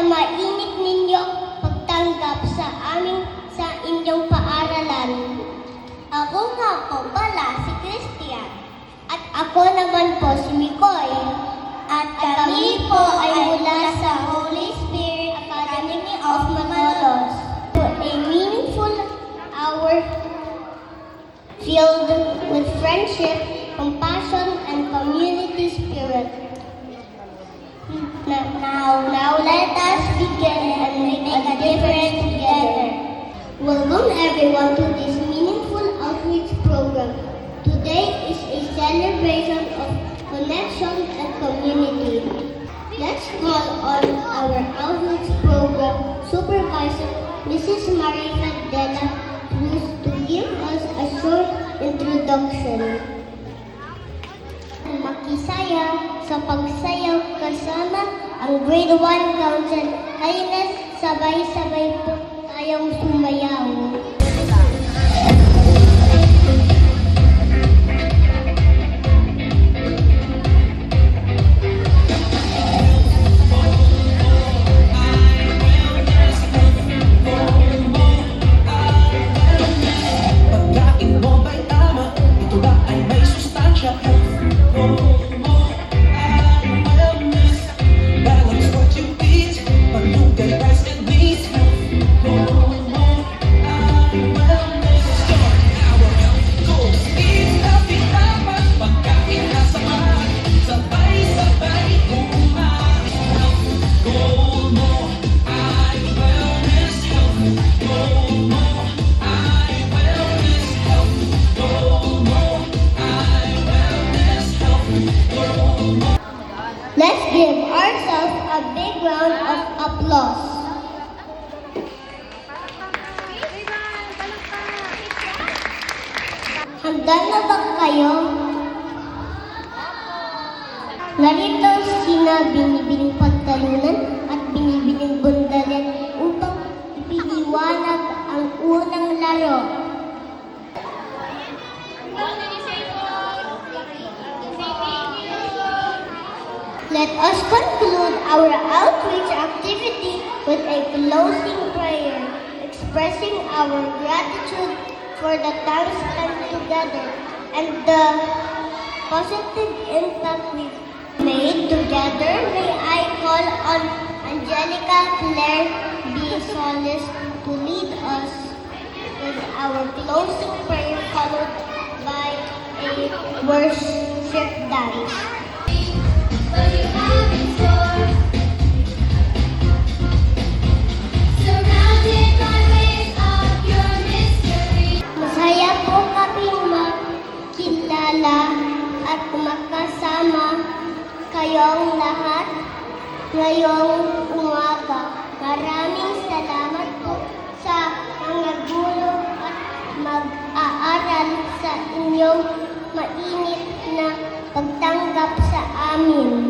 mainit ninyong pagtanggap sa inyong paaralan. Ako nga po pala si Christian. At ako naman po si Mikoy. At kami po ay mula sa Holy Spirit Academy of Malolos. A meaningful hour filled with friendship, compassion, and community spirit. Now let us begin and make a difference together. Welcome everyone to this meaningful outreach program. Today is a celebration of connection and community. Let's call on our outreach program supervisor, Mrs. Marita Dela Cruz, to give us a short introduction. Makisaya sa pagsayaw kasama ang Grade 1 Council. Haynes, sabay-sabay po tayong sumayaw. Let's give ourselves a big round of applause. Handa na ba kayo? Narito sina binibining pagtalunan at binibining bundalan upang ipiniwanag ang unang laro. Let us conclude our outreach activity with a closing prayer, expressing our gratitude for the time spent together and the positive impact we've made together. May I call on Angelica Claire B. Solis to lead us with our closing prayer, followed by a worship dance. What you have in store, surrounded by waves of your mystery. Masaya po kami makilala at makasama kayong lahat ngayong umaga. Maraming salamat po sa mga guro at mag-aaral sa inyong mainit na pagtanggap sa amin.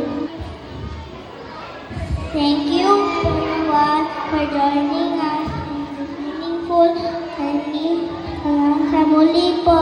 Thank you everyone for joining us in this meaningful journey. Hanggang sa muli po.